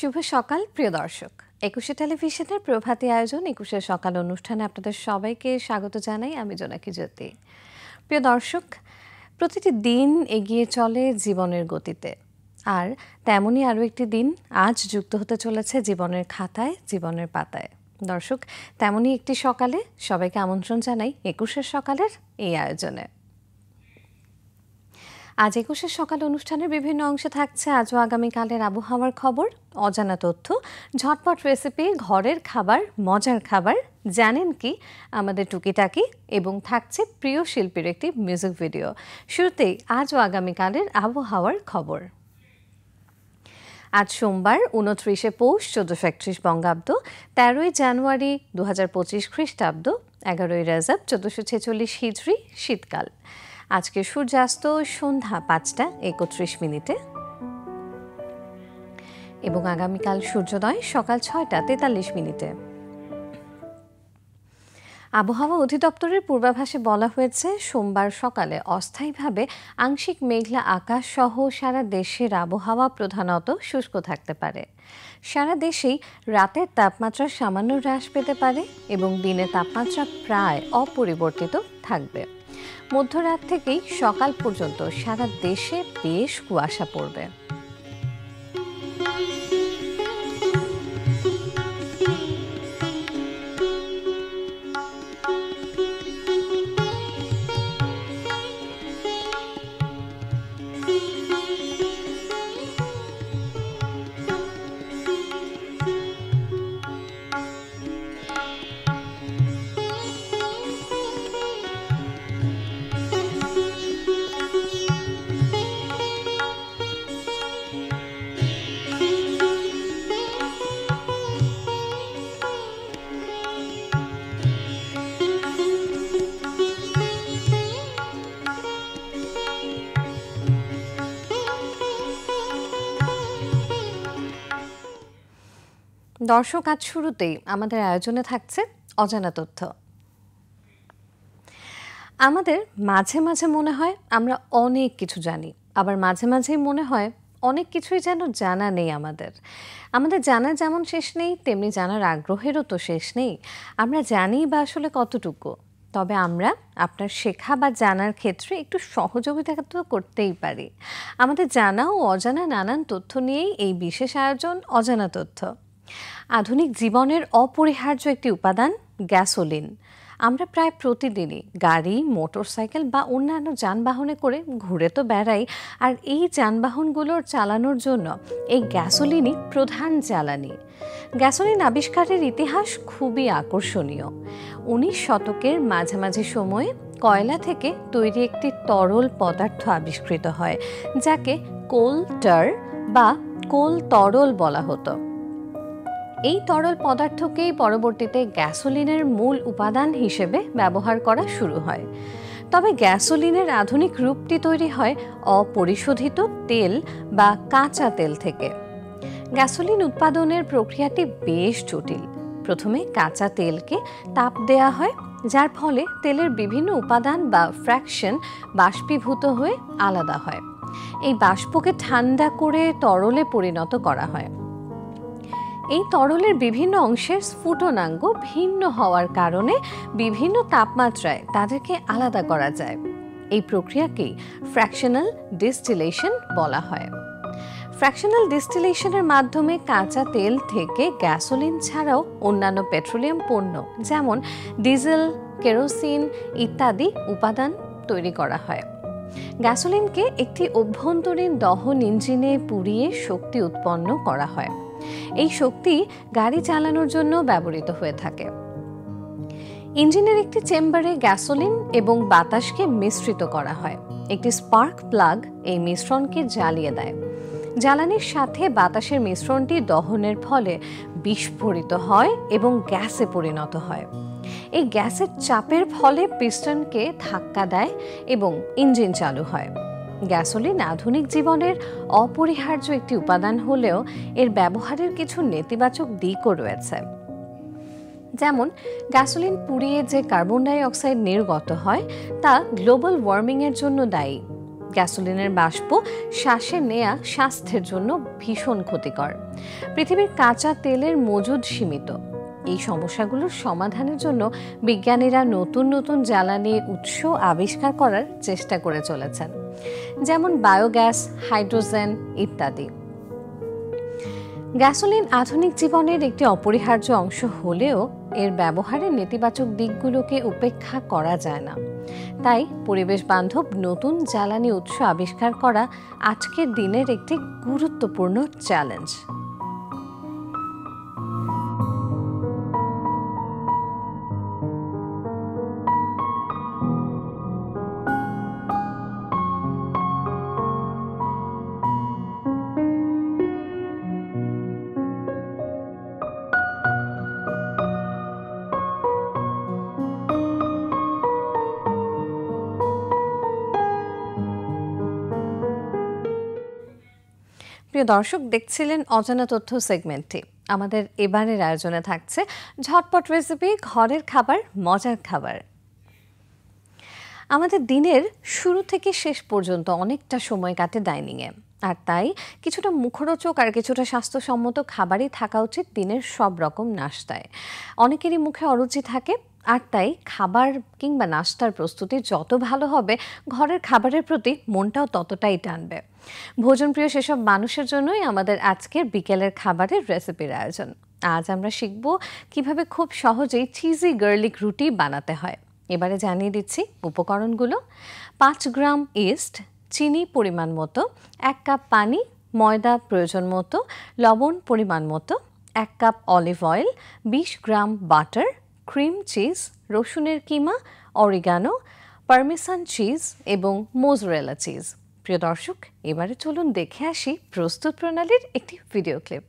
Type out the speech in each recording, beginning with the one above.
শুভ সকাল প্রিয় দর্শক, একুশে টেলিভিশনের প্রভাতী আয়োজন একুশের সকাল অনুষ্ঠানে আপনাদের সবাইকে স্বাগত জানাই। আমি জোনাকি জ্যোতি। প্রিয় দর্শক, প্রতিটি দিন এগিয়ে চলে জীবনের গতিতে, আর তেমনই আরও একটি দিন আজ যুক্ত হতে চলেছে জীবনের খাতায়, জীবনের পাতায়। দর্শক, তেমনই একটি সকালে সবাইকে আমন্ত্রণ জানাই একুশের সকালের এই আয়োজনে। আজ একুশের সকাল অনুষ্ঠানের বিভিন্ন অংশে থাকছে আজ ও আগামীকালের আবহাওয়ার খবর, অজানা তথ্য, ঝটপট রেসিপি, ঘরের খাবার, মজার খাবার, জানেন কি আমাদের টুকিটাকি, এবং থাকছে প্রিয় শিল্পীর একটি মিউজিক ভিডিও। শুরুতেই আজ ও আগামীকালের আবহাওয়ার খবর। আজ সোমবার 29শে পৌষ 1431 বঙ্গাব্দ, 13ই জানুয়ারি 2025 খ্রিস্টাব্দ, 11ই রজব 1446 হিজরি, শীতকাল। আজকে সূর্যাস্ত সন্ধ্যা 5টা 31 মিনিটে এবং আগামীকাল সূর্যোদয় সকাল 6টা 43 মিনিটে। আবহাওয়া অধিদপ্তরের পূর্বাভাসে বলা হয়েছে, সোমবার সকালে অস্থায়ীভাবে আংশিক মেঘলা আকাশ সহ সারা দেশের আবহাওয়া প্রধানত শুষ্ক থাকতে পারে। সারা দেশেই রাতের তাপমাত্রা সামান্য হ্রাস পেতে পারে এবং দিনের তাপমাত্রা প্রায় অপরিবর্তিত থাকবে। মধ্যরাত থেকেই সকাল পর্যন্ত সারা দেশে বেশ কুয়াশা পড়বে। দর্শক, আজ শুরুতেই আমাদের আয়োজনে থাকছে অজানা তথ্য। আমাদের মাঝে মাঝে মনে হয় আমরা অনেক কিছু জানি, আবার মাঝে মাঝেই মনে হয় অনেক কিছুই যেন জানা নেই। আমাদের জানার যেমন শেষ নেই, তেমনি জানার আগ্রহেরও তো শেষ নেই। আমরা জানি বা আসলে কতটুকু? তবে আমরা আপনার শেখা বা জানার ক্ষেত্রে একটু সহযোগিতা তো করতেই পারি। আমাদের জানা ও অজানা নানান তথ্য নিয়েই এই বিশেষ আয়োজন অজানা তথ্য। আধুনিক জীবনের অপরিহার্য একটি উপাদান গ্যাসোলিন। আমরা প্রায় প্রতিদিনই গাড়ি, মোটরসাইকেল বা অন্যান্য যানবাহনে করে ঘুরে তো বেড়াই, আর এই যানবাহনগুলোর চালানোর জন্য এই গ্যাসোলিনই প্রধান জ্বালানি। গ্যাসোলিন আবিষ্কারের ইতিহাস খুবই আকর্ষণীয়। 19 শতকের মাঝামাঝি সময়ে কয়লা থেকে তৈরি একটি তরল পদার্থ আবিষ্কৃত হয়, যাকে কোল টার বা কোল তরল বলা হতো। এই তরল পদার্থকেই পরবর্তীতে গ্যাসোলিনের মূল উপাদান হিসেবে ব্যবহার করা শুরু হয়। তবে গ্যাসোলিনের আধুনিক রূপটি তৈরি হয় অপরিশোধিত তেল বা কাঁচা তেল থেকে। গ্যাসোলিন উৎপাদনের প্রক্রিয়াটি বেশ জটিল। প্রথমে কাঁচা তেলকে তাপ দেয়া হয়, যার ফলে তেলের বিভিন্ন উপাদান বা ফ্র্যাকশন বাষ্পীভূত হয়ে আলাদা হয়। এই বাষ্পকে ঠান্ডা করে তরলে পরিণত করা হয়। এই তরলের বিভিন্ন অংশের স্ফুটনাঙ্গ ভিন্ন হওয়ার কারণে বিভিন্ন তাপমাত্রায় তাদেরকে আলাদা করা যায়। এই প্রক্রিয়াকেই ফ্র্যাকশনাল ডিস্টিলেশন বলা হয়। ফ্র্যাকশনাল ডিস্টিলেশনের মাধ্যমে কাঁচা তেল থেকে গ্যাসোলিন ছাড়াও অন্যান্য পেট্রোলিয়াম পণ্য যেমন ডিজেল, কেরোসিন ইত্যাদি উপাদান তৈরি করা হয়। গ্যাসোলিনকে একটি অভ্যন্তরীণ দহন ইঞ্জিনে পুড়িয়ে শক্তি উৎপন্ন করা হয়। এই শক্তি গাড়ি চালানোর জন্য ব্যবহৃত হয়ে থাকে। ইঞ্জিনের একটি চেম্বারে গ্যাসোলিন এবং বাতাসকে মিশ্রিত করা হয়। একটি স্পার্ক প্লাগ এই মিশ্রণকে জ্বালিয়ে দেয়। জ্বালানির সাথে বাতাসের মিশ্রণটি দহনের ফলে বিস্ফোরিত হয় এবং গ্যাসে পরিণত হয়। এই গ্যাসের চাপের ফলে পিস্টনকে ধাক্কা দেয় এবং ইঞ্জিন চালু হয়। গ্যাসোলিন আধুনিক জীবনের অপরিহার্য একটি উপাদান হলেও এর ব্যবহারের কিছু নেতিবাচক দিকও রয়েছে। যেমন গ্যাসোলিন পুড়িয়ে যে কার্বন ডাই অক্সাইড নির্গত হয় তা গ্লোবাল ওয়ার্মিংয়ের জন্য দায়ী। গ্যাসোলিনের বাষ্প শ্বাসে নেয়া স্বাস্থ্যের জন্য ভীষণ ক্ষতিকর। পৃথিবীর কাঁচা তেলের মজুদ সীমিত। এই সমস্যাগুলোর সমাধানের জন্য বিজ্ঞানীরা নতুন নতুন জ্বালানি উৎস আবিষ্কার করার চেষ্টা করে চলেছেন, যেমন বায়োগ্যাস, হাইড্রোজেন ইত্যাদি। গ্যাসোলিন আধুনিক জীবনের একটি অপরিহার্য অংশ হলেও এর ব্যবহারের নেতিবাচক দিকগুলোকে উপেক্ষা করা যায় না। তাই পরিবেশ বান্ধব নতুন জ্বালানি উৎস আবিষ্কার করা আজকের দিনের একটি গুরুত্বপূর্ণ চ্যালেঞ্জ। প্রিয় দর্শক, দেখছিলেন অজানা তথ্য সেগমেন্টটি। আমাদের এবারের আয়োজনে থাকছে ঝটপট রেসিপি, ঘরের খাবার, মজার খাবার। আমাদের দিনের শুরু থেকে শেষ পর্যন্ত অনেকটা সময় কাটে ডাইনিংয়ে, আর তাই কিছুটা মুখরোচক আর কিছুটা স্বাস্থ্যসম্মত খাবারই থাকা উচিত দিনের সব রকম নাশতায়। অনেকেরই মুখে অরুচি থাকে, আর তাই খাবার কিংবা নাশতার প্রস্তুতি যত ভালো হবে, ঘরের খাবারের প্রতি মনটাও ততটাই টানবে। ভোজনপ্রিয় সেসব মানুষের জন্যই আমাদের আজকের বিকেলের খাবারের রেসিপির আয়োজন। আজ আমরা শিখব কিভাবে খুব সহজেই চিজি গার্লিক রুটি বানাতে হয়। এবারে জানিয়ে দিচ্ছি উপকরণগুলো। 5 গ্রাম ইস্ট, চিনি পরিমাণ মতো, 1 কাপ পানি, ময়দা প্রয়োজন মতো, লবণ পরিমাণ মতো, 1 কাপ অলিভ অয়েল, 20 গ্রাম বাটার, ক্রিম চিজ, রসুনের কিমা, অরিগানো, পারমেসান চিজ এবং মোজরেলা চিজ। প্রিয় দর্শক, এবারে চলুন দেখে আসি প্রস্তুত প্রণালীর একটি ভিডিও ক্লিপ।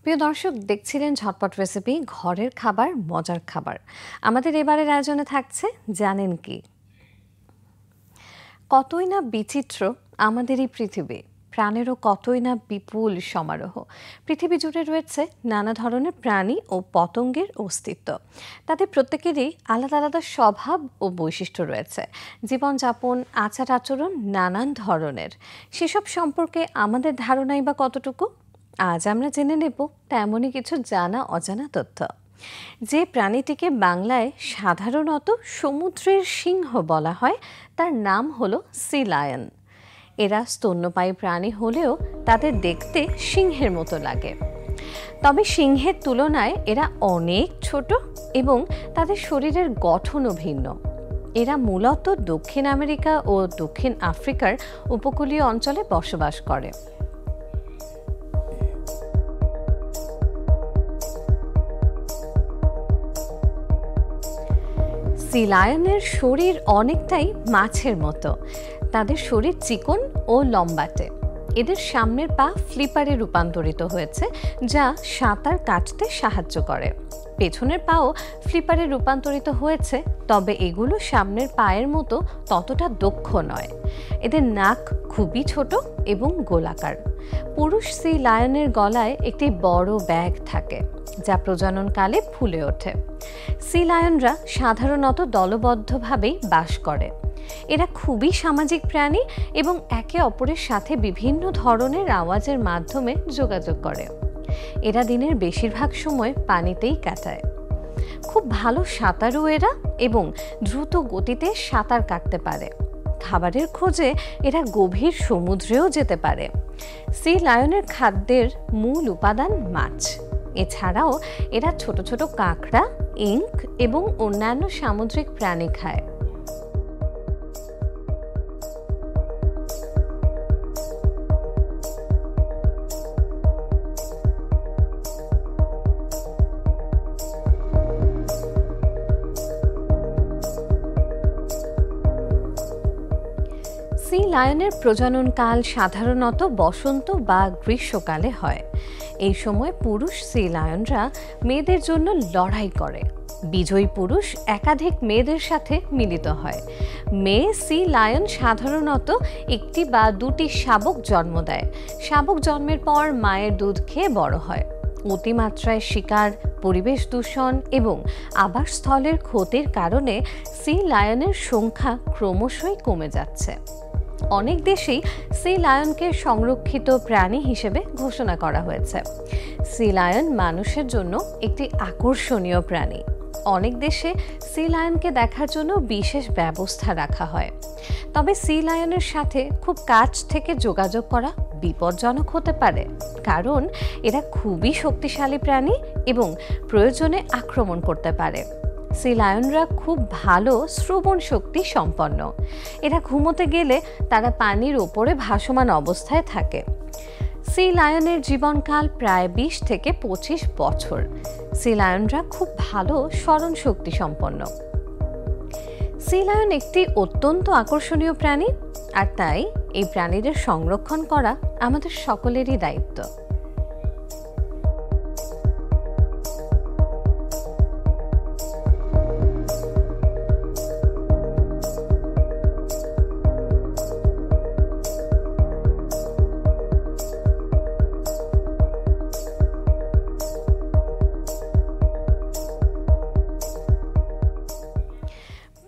প্রিয় দর্শক, দেখছিলেন ঝটপট রেসিপি, ঘরের খাবার, মজার খাবার। আমাদের এবারের আয়োজনে থাকছে জানেন কি। কতই না বিচিত্র আমাদের এই পৃথিবী, প্রাণেরও কতই না বিপুল সমারোহ। পৃথিবী জুড়ে রয়েছে নানা ধরনের প্রাণী ও পতঙ্গের অস্তিত্ব। তাদের প্রত্যেকেরই আলাদা আলাদা স্বভাব ও বৈশিষ্ট্য রয়েছে, জীবনযাপন, আচার আচরণ নানান ধরনের। সেসব সম্পর্কে আমাদের ধারণাই বা কতটুকু? আজ আমরা জেনে নেব তেমনই কিছু জানা অজানা তথ্য। যে প্রাণীটিকে বাংলায় সাধারণত সমুদ্রের সিংহ বলা হয় তার নাম হলো সি লায়ন। এরা স্তন্যপায়ী প্রাণী হলেও তাদের দেখতে সিংহের মতো লাগে, তবে সিংহের তুলনায় এরা অনেক ছোট এবং তাদের শরীরের গঠনও ভিন্ন। এরা মূলত দক্ষিণ আমেরিকা ও দক্ষিণ আফ্রিকার উপকূলীয় অঞ্চলে বসবাস করে। সি লায়নের শরীর অনেকটাই মাছের মতো। তাদের শরীর চিকন ও লম্বাটে। এদের সামনের পা ফ্লিপারে রূপান্তরিত হয়েছে, যা সাঁতার কাটতে সাহায্য করে। পেছনের পাও ফ্লিপারে রূপান্তরিত হয়েছে, তবে এগুলো সামনের পায়ের মতো ততটা দক্ষ নয়। এদের নাক খুবই ছোট এবং গোলাকার। পুরুষ সি লায়নের গলায় একটি বড় ব্যাগ থাকে, যা প্রজননকালে ফুলে ওঠে। সি লায়নরা সাধারণত দলবদ্ধভাবেই বাস করে। এরা খুবই সামাজিক প্রাণী এবং একে অপরের সাথে বিভিন্ন ধরনের আওয়াজের মাধ্যমে যোগাযোগ করে। এরা দিনের বেশিরভাগ সময় পানিতেই কাটায়। খুব ভালো সাঁতারু এরা এবং দ্রুত গতিতে সাঁতার কাটতে পারে। খাবারের খোঁজে এরা গভীর সমুদ্রেও যেতে পারে। সি লায়নের খাদ্যের মূল উপাদান মাছ। এছাড়াও এরা ছোট ছোট কাঁকড়া, ইঙ্ক এবং অন্যান্য সামুদ্রিক প্রাণী খায়। সি লায়নের প্রজননকাল সাধারণত বসন্ত বা গ্রীষ্মকালে হয়। এই সময় পুরুষ সি লায়নরা মেয়েদের জন্য লড়াই করে। বিজয়ী পুরুষ একাধিক মেয়েদের সাথে মিলিত হয়। মেয়ে সি লায়ন সাধারণত একটি বা দুটি শাবক জন্ম দেয়। শাবক জন্মের পর মায়ের দুধ খেয়ে বড় হয়। অতিমাত্রায় শিকার, পরিবেশ দূষণ এবং আবাসস্থলের ক্ষতির কারণে সি লায়নের সংখ্যা ক্রমশই কমে যাচ্ছে। অনেক দেশেই সি লায়নকে সংরক্ষিত প্রাণী হিসেবে ঘোষণা করা হয়েছে। সি লায়ন মানুষের জন্য একটি আকর্ষণীয় প্রাণী। অনেক দেশে সি লায়নকে দেখার জন্য বিশেষ ব্যবস্থা রাখা হয়। তবে সি লায়নের সাথে খুব কাছ থেকে যোগাযোগ করা বিপজ্জনক হতে পারে, কারণ এরা খুবই শক্তিশালী প্রাণী এবং প্রয়োজনে আক্রমণ করতে পারে। সি লায়নরা খুব ভালো শ্রবণ শক্তি সম্পন্ন। এরা ঘুমোতে গেলে তারা পানির ওপরে ভাসমান অবস্থায় থাকে। সি লায়নের জীবনকাল প্রায় 20 থেকে 25 বছর। সি লায়নরা খুব ভালো স্মরণ শক্তি সম্পন্ন। সি লায়ন একটি অত্যন্ত আকর্ষণীয় প্রাণী, আর তাই এই প্রাণীদের সংরক্ষণ করা আমাদের সকলেরই দায়িত্ব।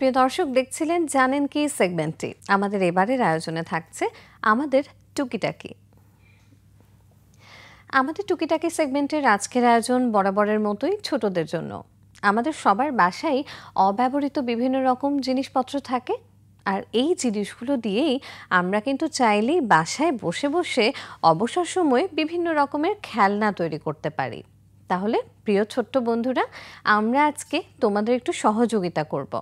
প্রিয় দর্শক, দেখছিলেন জানেন কি সেগমেন্টটি। আমাদের এবারের আয়োজনে থাকছে আমাদের টুকিটাকি। আমাদের টুকিটাকি সেগমেন্টের আজকের আয়োজন বরাবরের মতোই ছোটদের জন্য। আমাদের সবার বাসায় অব্যবহৃত বিভিন্ন রকম জিনিসপত্র থাকে, আর এই জিনিসগুলো দিয়েই আমরা কিন্তু চাইলেই বাসায় বসে বসে অবসর সময়ে বিভিন্ন রকমের খেলনা তৈরি করতে পারি। তাহলে প্রিয় ছোট্ট বন্ধুরা, আমরা আজকে তোমাদের একটু সহযোগিতা করব।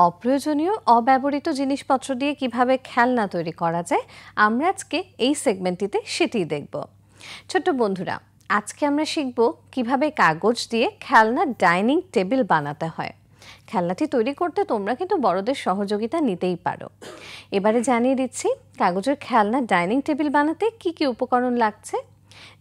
অপ্রয়োজনীয় অব্যবহৃত জিনিসপত্র দিয়ে কিভাবে খেলনা তৈরি করা যায়, আমরা আজকে এই সেগমেন্টটিতে সেটিই দেখব। ছোট্ট বন্ধুরা, আজকে আমরা শিখব কিভাবে কাগজ দিয়ে খেলনা ডাইনিং টেবিল বানাতে হয়। খেলনাটি তৈরি করতে তোমরা কিন্তু বড়দের সহযোগিতা নিতেই পারো। এবারে জানিয়ে দিচ্ছি কাগজের খেলনা ডাইনিং টেবিল বানাতে কি কি উপকরণ লাগছে।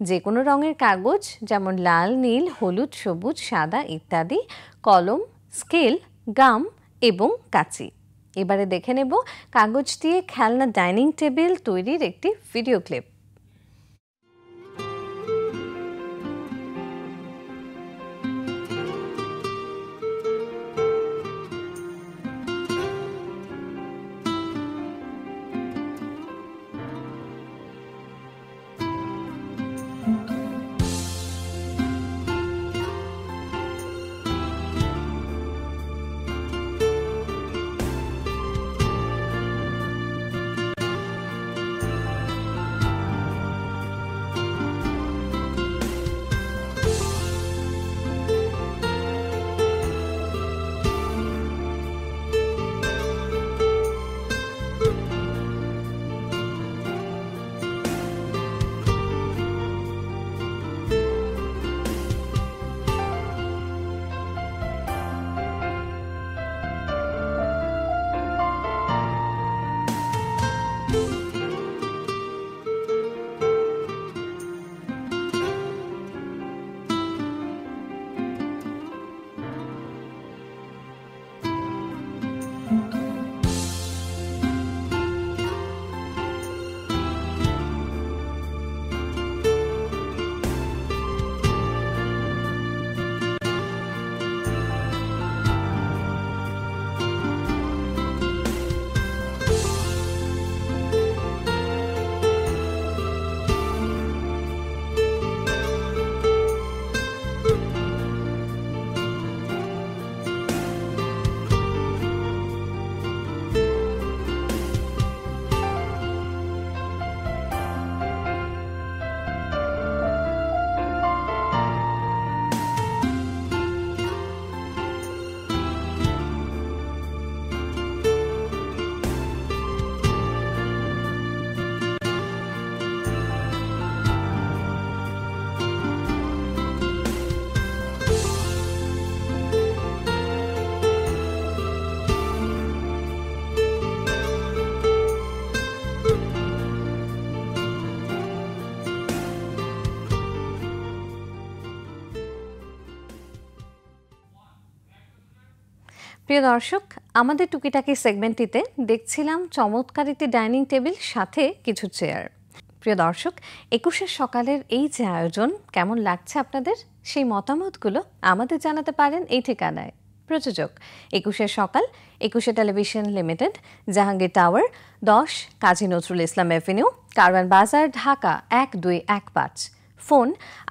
যে কোনো রঙের কাগজ, যেমন লাল, নীল, হলুদ, সবুজ, সাদা ইত্যাদি, কলম, স্কেল, গাম এবং কাঁচি। এবারে দেখে নেব কাগজ দিয়ে খেলনা ডাইনিং টেবিল তৈরির একটি ভিডিও ক্লিপ। প্রিয় দর্শক, আমাদের টুকিটাকি সেগমেন্টটিতে দেখছিলাম চমৎকার একটি ডাইনিং টেবিল সাথে কিছু চেয়ার। প্রিয় দর্শক, ২১শে সকালের এই যে আয়োজন কেমন লাগছে আপনাদের, সেই মতামতগুলো আমাদের জানাতে পারেন এই ঠিকানায়। প্রযোজক ২১শে সকাল, ২১শে television limited, Jahangir tower, ১০ Kazi Nazrul Islam Avenue, Karwan বাজার, ঢাকা ১২১৫। ফোন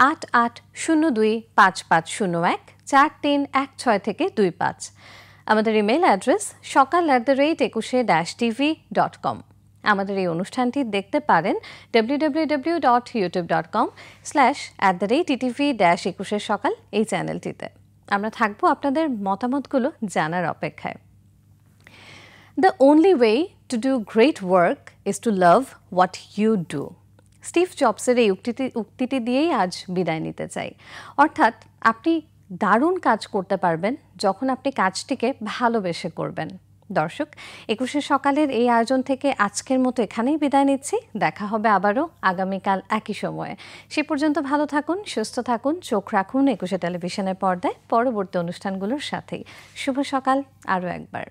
৮৮০২৫৫০১ ৪৩১৬ থেকে ২৫। আমাদের ইমেল অ্যাড্রেস সকাল@21e-tv.com। আমাদের এই অনুষ্ঠানটি দেখতে পারেন www.youtube.com/@ttv-21 সকাল এই চ্যানেলটিতে। আমরা থাকবো আপনাদের মতামতগুলো জানার অপেক্ষায়। The only way to do great work is to love what you do. Steve জবসের এই উক্তিটি দিয়েই আজ বিদায় নিতে চাই। অর্থাৎ আপনি দারুণ কাজ করতে পারবেন যখন আপনি কাজটিকে ভালোবেসে করবেন। দর্শক, ২১শে সকালের এই আয়োজন থেকে আজকের মতো এখানেই বিদায় নিচ্ছি। দেখা হবে আবারও আগামীকাল একই সময়ে। সে পর্যন্ত ভালো থাকুন, সুস্থ থাকুন, চোখ রাখুন ২১শে টেলিভিশনের পর্দায় পরবর্তী অনুষ্ঠানগুলোর সাথেই। শুভ সকাল আরও একবার।